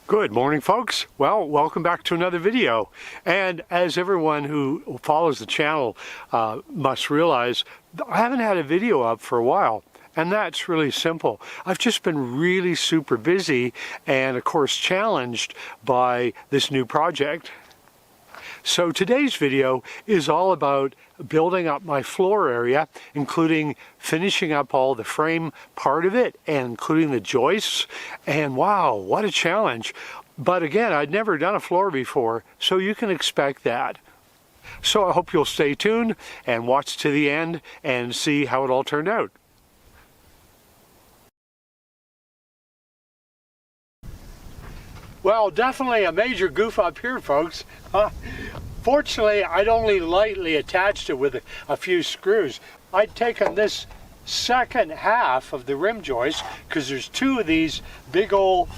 Good morning, folks. Well, welcome back to another video. And as everyone who follows the channel must realize, I haven't had a video up for a while. And that's really simple. I've just been really super busy and, of course, challenged by this new project. So today's video is all about building up my floor area, including finishing up all the frame part of it and including the joists. And wow, what a challenge. But again, I'd never done a floor before, so you can expect that. So I hope you'll stay tuned and watch to the end and see how it all turned out. Well, definitely a major goof up here, folks. Fortunately, I'd only lightly attached it with a few screws. I'd taken this second half of the rim joist, because there's two of these big old,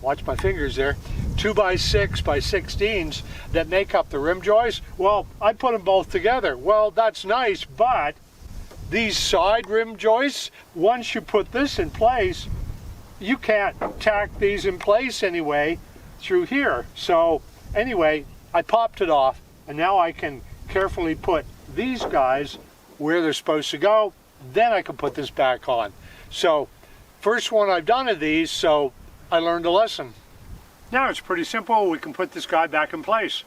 watch my fingers there, 2x6x16s that make up the rim joist. Well, I put them both together. Well, that's nice, but these side rim joists, once you put this in place, you can't tack these in place anyway through here. So anyway, I popped it off, and now I can carefully put these guys where they're supposed to go. Then I can put this back on. So first one I've done of these, so I learned a lesson. Now it's pretty simple. We can put this guy back in place.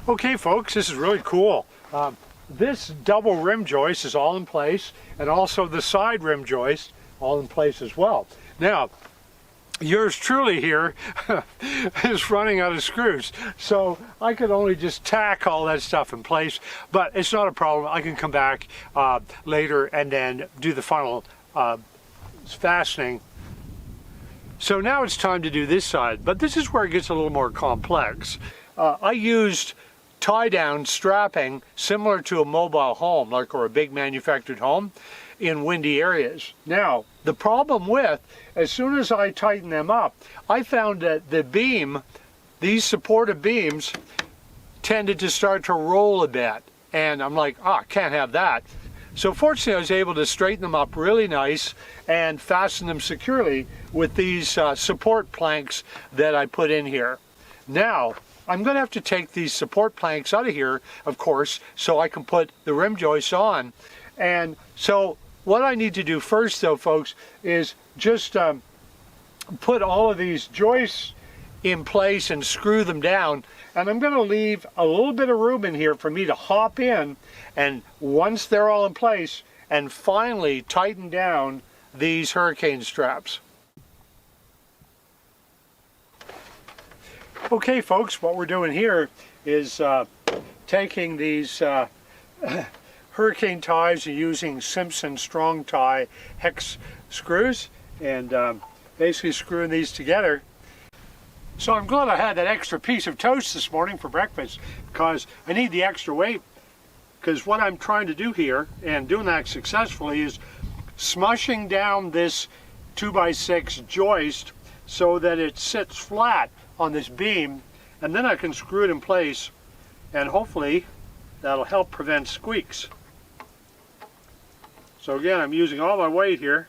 Okay, folks, this is really cool. This double rim joist is all in place, and also the side rim joist all in place as well. Now, yours truly here is running out of screws, so I could only just tack all that stuff in place, but it's not a problem. I can come back later and then do the final fastening. So now it's time to do this side, but this is where it gets a little more complex. I used tie-down strapping similar to a mobile home, or a big manufactured home, in windy areas. Now, the problem with, as soon as I tighten them up, I found that the beam, these supportive beams, tended to start to roll a bit. And I'm like, I can't have that. So fortunately, I was able to straighten them up really nice and fasten them securely with these support planks that I put in here. Now, I'm going to have to take these support planks out of here, of course, so I can put the rim joists on. And so what I need to do first, though, folks, is just put all of these joists in place and screw them down. And I'm going to leave a little bit of room in here for me to hop in, and once they're all in place, and finally tighten down these hurricane straps. Okay, folks, what we're doing here is taking these hurricane ties and using Simpson strong tie hex screws and basically screwing these together. So I'm glad I had that extra piece of toast this morning for breakfast, because I need the extra weight, because what I'm trying to do here, and doing that successfully, is smushing down this 2x6 joist so that it sits flat on this beam, and then I can screw it in place, and hopefully that'll help prevent squeaks. So again, I'm using all my weight here.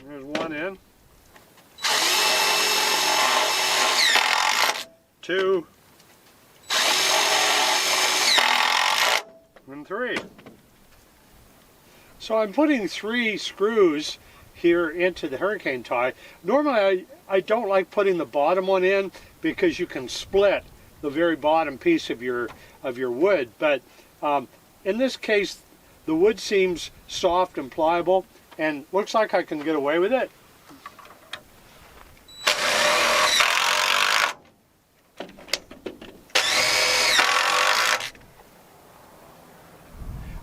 There's one in, 2, and 3. So I'm putting 3 screws here into the hurricane tie. Normally I don't like putting the bottom one in, because you can split the very bottom piece of your wood, but in this case the wood seems soft and pliable, and looks like I can get away with it.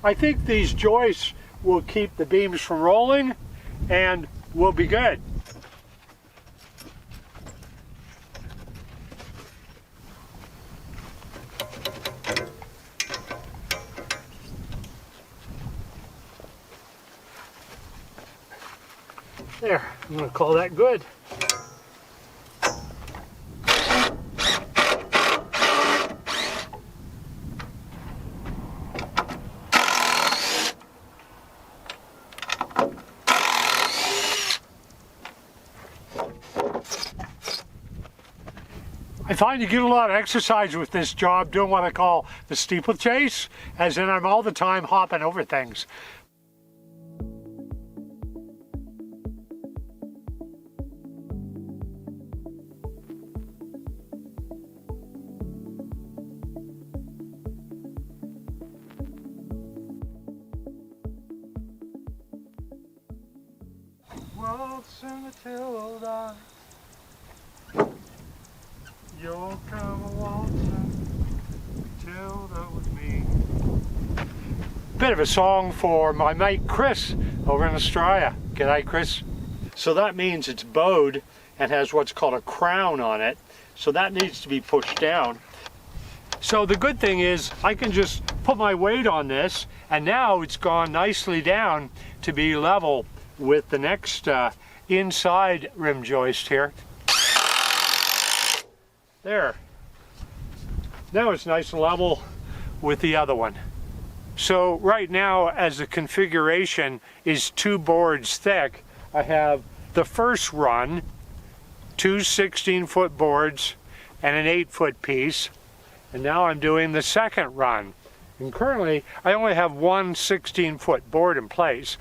I think these joists will keep the beams from rolling and we'll be good. There, I'm going to call that good. I find you get a lot of exercise with this job doing what I call the steeplechase, as in I'm all the time hopping over things. Waltzing Matilda, you'll come a waltzing Matilda with me. Bit of a song for my mate Chris over in Australia. G'day, Chris. So that means it's bowed and has what's called a crown on it. So that needs to be pushed down. So the good thing is I can just put my weight on this, and now it's gone nicely down to be level with the next inside rim joist here. There. Now it's nice and level with the other one. So right now, as the configuration is 2 boards thick, I have the first run, 2 16-foot boards and an 8-foot piece, and now I'm doing the second run. And currently I only have one 16-foot board in place.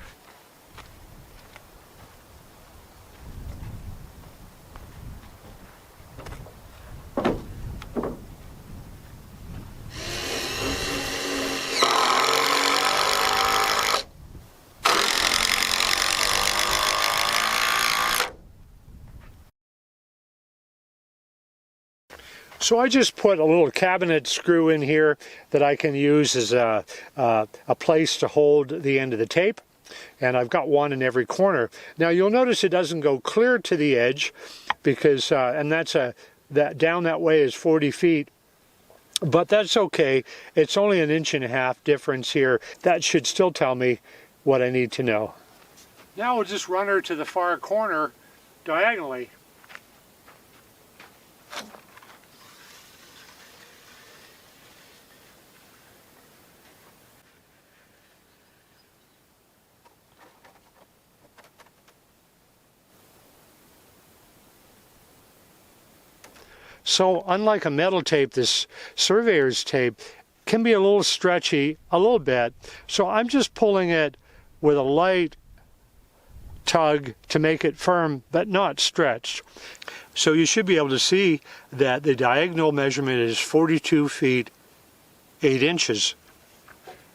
So I just put a little cabinet screw in here that I can use as a place to hold the end of the tape. And I've got one in every corner. Now you'll notice it doesn't go clear to the edge because, and that down that way is 40 feet. But that's okay. It's only 1.5 inches difference here. That should still tell me what I need to know. Now we'll just run her to the far corner diagonally. So unlike a metal tape, this surveyor's tape can be a little stretchy, a little bit. So I'm just pulling it with a light tug to make it firm, but not stretched. So you should be able to see that the diagonal measurement is 42 feet, 8 inches.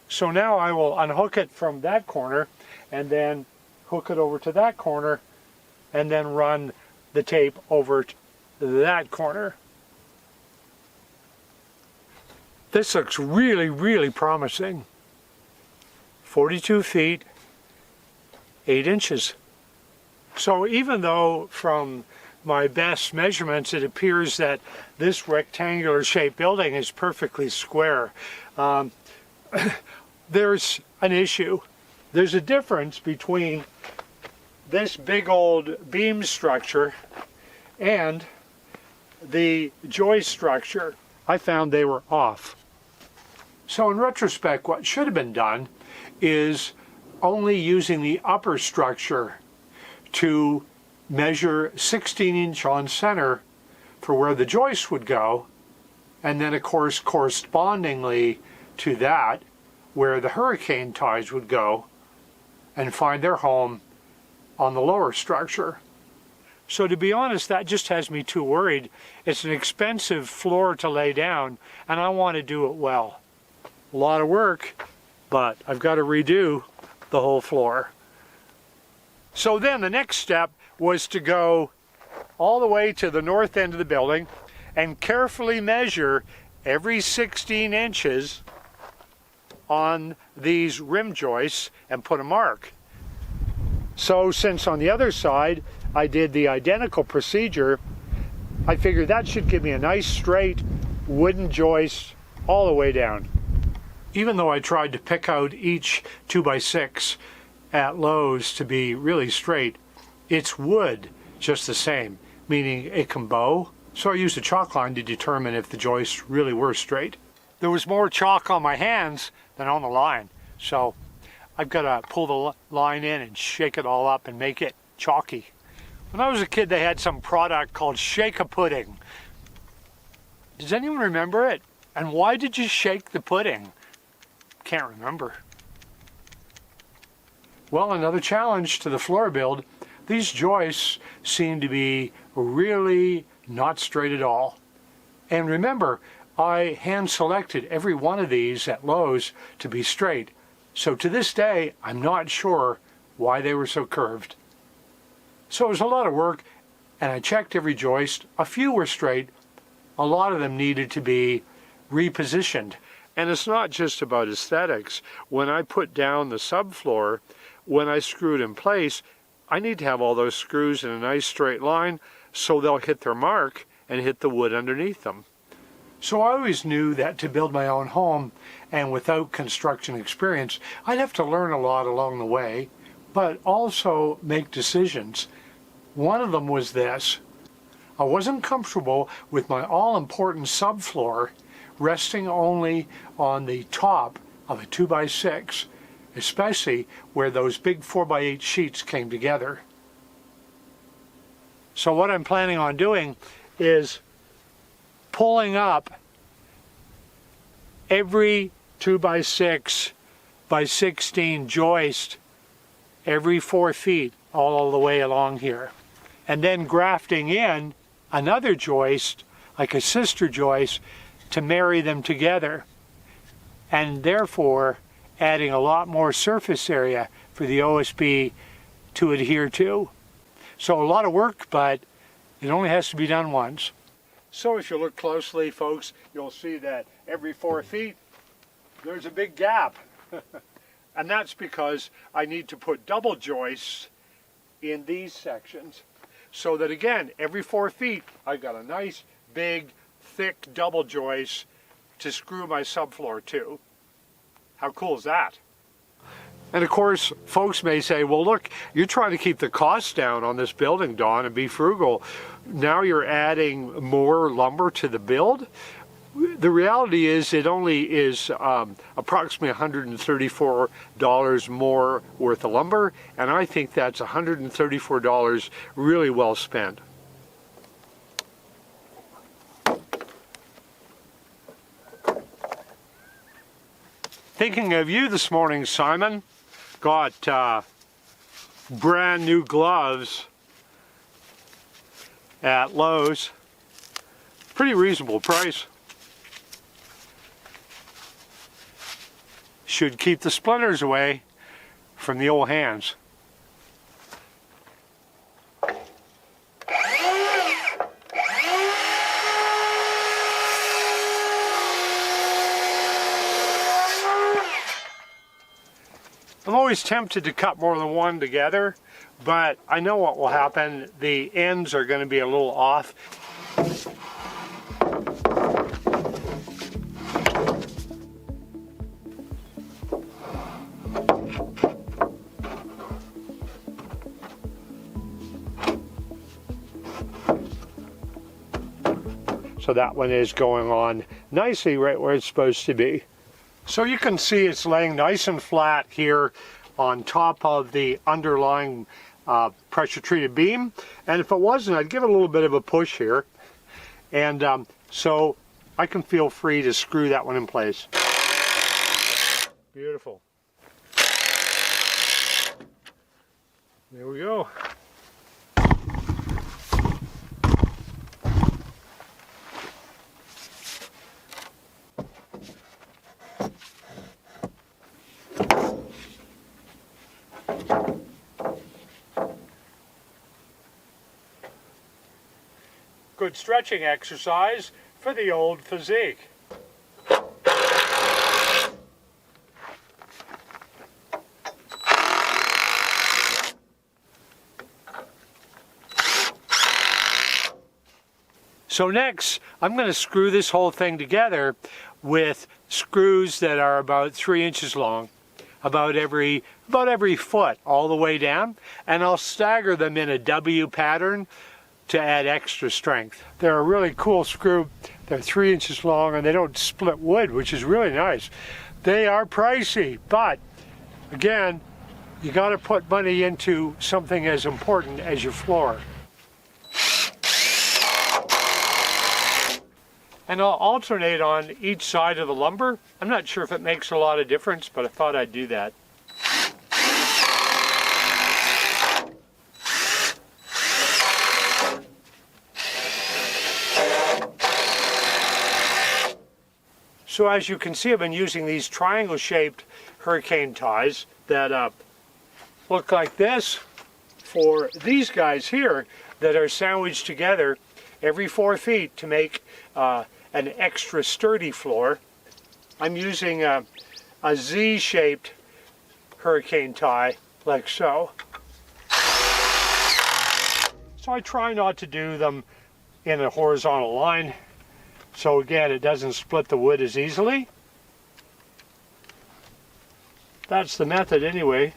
So now I will unhook it from that corner and then hook it over to that corner and then run the tape over to that corner. This looks really, really promising. 42 feet, 8 inches. So even though from my best measurements it appears that this rectangular shaped building is perfectly square, there's an issue. There's a difference between this big old beam structure and the joist structure. I found they were off. So in retrospect, what should have been done is only using the upper structure to measure 16-inch on center for where the joist would go, and then of course correspondingly to that where the hurricane ties would go, and find their home on the lower structure. So to be honest, that just has me too worried. It's an expensive floor to lay down, and I want to do it well. A lot of work, but I've got to redo the whole floor. So then the next step was to go all the way to the north end of the building and carefully measure every 16 inches on these rim joists and put a mark. So since on the other side I did the identical procedure, I figured that should give me a nice straight wooden joist all the way down. Even though I tried to pick out each 2x6 at Lowe's to be really straight, It's wood just the same, meaning it can bow. So I used a chalk line to determine if the joists really were straight. There was more chalk on my hands than on the line, so I've got to pull the line in and shake it all up and make it chalky. When I was a kid, they had some product called Shake-a-Pudding. Does anyone remember it? And why did you shake the pudding? Can't remember. Well, another challenge to the floor build. These joists seem to be really not straight at all. And remember, I hand selected every one of these at Lowe's to be straight. So to this day, I'm not sure why they were so curved. So it was a lot of work, and I checked every joist. A few were straight. A lot of them needed to be repositioned. And it's not just about aesthetics. When I put down the subfloor, when I screw it in place, I need to have all those screws in a nice straight line so they'll hit their mark and hit the wood underneath them. So I always knew that to build my own home, and without construction experience, I'd have to learn a lot along the way, but also make decisions. One of them was this: I wasn't comfortable with my all-important subfloor resting only on the top of a 2x6, especially where those big 4x8 sheets came together. So what I'm planning on doing is pulling up every 2x6 by 16 joist every 4 feet all the way along here, and then grafting in another joist, like a sister joist, to marry them together, and therefore adding a lot more surface area for the OSB to adhere to. So a lot of work, but it only has to be done once. So if you look closely, folks, you'll see that every 4 feet there's a big gap. And that's because I need to put double joists in these sections, so that again, every 4 feet I've got a nice big thick double joist to screw my subfloor to. How cool is that? And of course, folks may say, well look, you're trying to keep the costs down on this building, Don, and be frugal. Now you're adding more lumber to the build? The reality is it only is approximately $134 more worth of lumber, and I think that's $134 really well spent. Thinking of you this morning, Simon. Got brand new gloves at Lowe's. Pretty reasonable price. Should keep the splinters away from the old hands. I'm always tempted to cut more than one together, but I know what will happen. The ends are going to be a little off. So that one is going on nicely right where it's supposed to be. So you can see it's laying nice and flat here on top of the underlying pressure treated beam. And if it wasn't, I'd give it a little bit of a push here. And so I can feel free to screw that one in place. Beautiful. There we go. Good stretching exercise for the old physique. So next, I'm going to screw this whole thing together with screws that are about 3 inches long. about every foot all the way down, and I'll stagger them in a W pattern to add extra strength. They're a really cool screw. They're 3 inches long and they don't split wood, which is really nice. They are pricey, but again, you got to put money into something as important as your floor. And I'll alternate on each side of the lumber. I'm not sure if it makes a lot of difference, but I thought I'd do that. So as you can see, I've been using these triangle-shaped hurricane ties that look like this for these guys here that are sandwiched together every 4 feet to make an extra sturdy floor. I'm using a Z-shaped hurricane tie like so. So I try not to do them in a horizontal line, so again it doesn't split the wood as easily. That's the method anyway.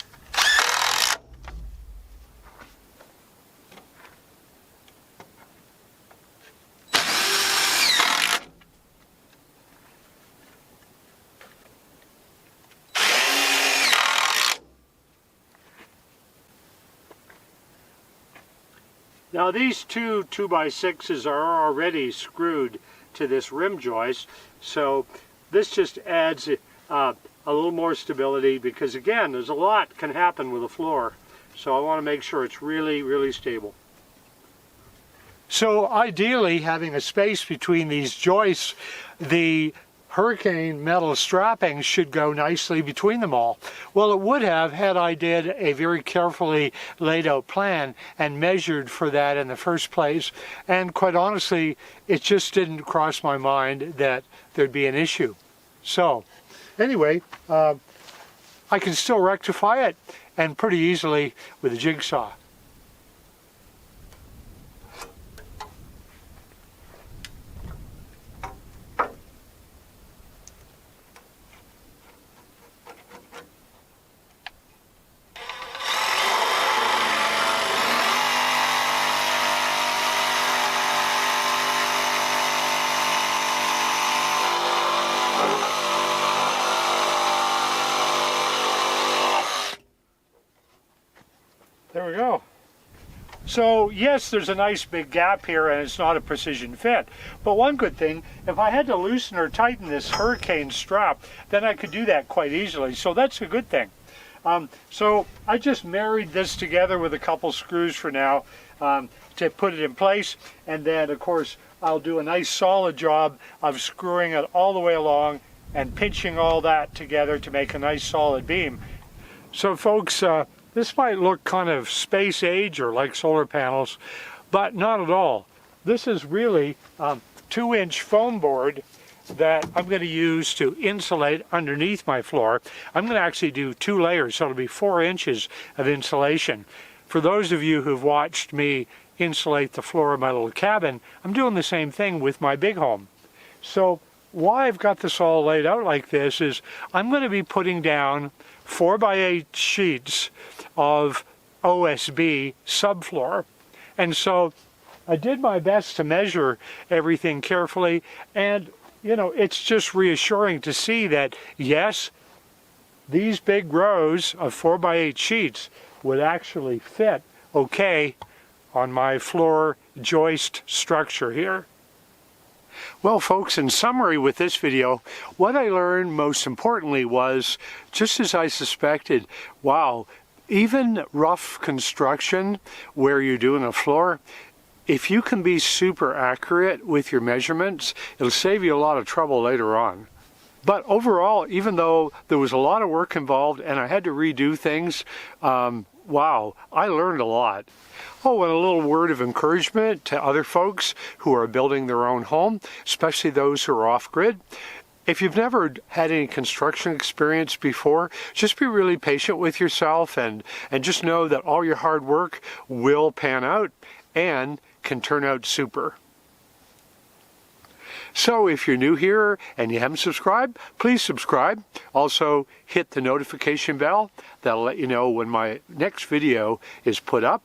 Now these two 2x6s are already screwed to this rim joist, so this just adds a little more stability, because again, there's a lot can happen with a floor, so I want to make sure it's really, really stable. So ideally, having a space between these joists, the hurricane metal strapping should go nicely between them all. Well, it would have had I did a very carefully laid out plan and measured for that in the first place, and quite honestly, it just didn't cross my mind that there'd be an issue. So anyway, I can still rectify it, and pretty easily with a jigsaw. There we go. So yes, there's a nice big gap here and it's not a precision fit. But one good thing, if I had to loosen or tighten this hurricane strap, then I could do that quite easily. So that's a good thing. So I just married this together with a couple screws for now to put it in place. And then of course, I'll do a nice solid job of screwing it all the way along and pinching all that together to make a nice solid beam. So folks, this might look kind of space age or like solar panels, but not at all. This is really 2-inch foam board that I'm going to use to insulate underneath my floor. I'm going to actually do 2 layers, so it'll be 4 inches of insulation. For those of you who've watched me insulate the floor of my little cabin, I'm doing the same thing with my big home. So why I've got this all laid out like this is I'm going to be putting down 4x8 sheets of OSB subfloor, and so I did my best to measure everything carefully, and you know, it's just reassuring to see that yes, these big rows of 4x8 sheets would actually fit okay on my floor joist structure here. Well folks, in summary with this video, what I learned most importantly was, just as I suspected, wow, even rough construction where you're doing a floor, if you can be super accurate with your measurements, it'll save you a lot of trouble later on. But overall, even though there was a lot of work involved and I had to redo things, wow, I learned a lot. Oh, and a little word of encouragement to other folks who are building their own home, especially those who are off-grid. If you've never had any construction experience before, just be really patient with yourself and just know that all your hard work will pan out and can turn out super. So if you're new here and you haven't subscribed, please subscribe. Also hit the notification bell. That'll let you know when my next video is put up.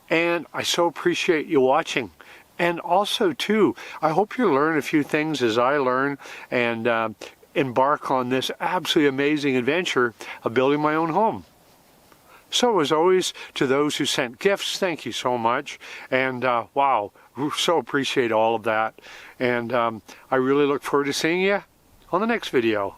And I so appreciate you watching. And also too, I hope you learn a few things as I learn and embark on this absolutely amazing adventure of building my own home. So as always, to those who sent gifts, thank you so much. And wow, so appreciate all of that. And I really look forward to seeing you on the next video.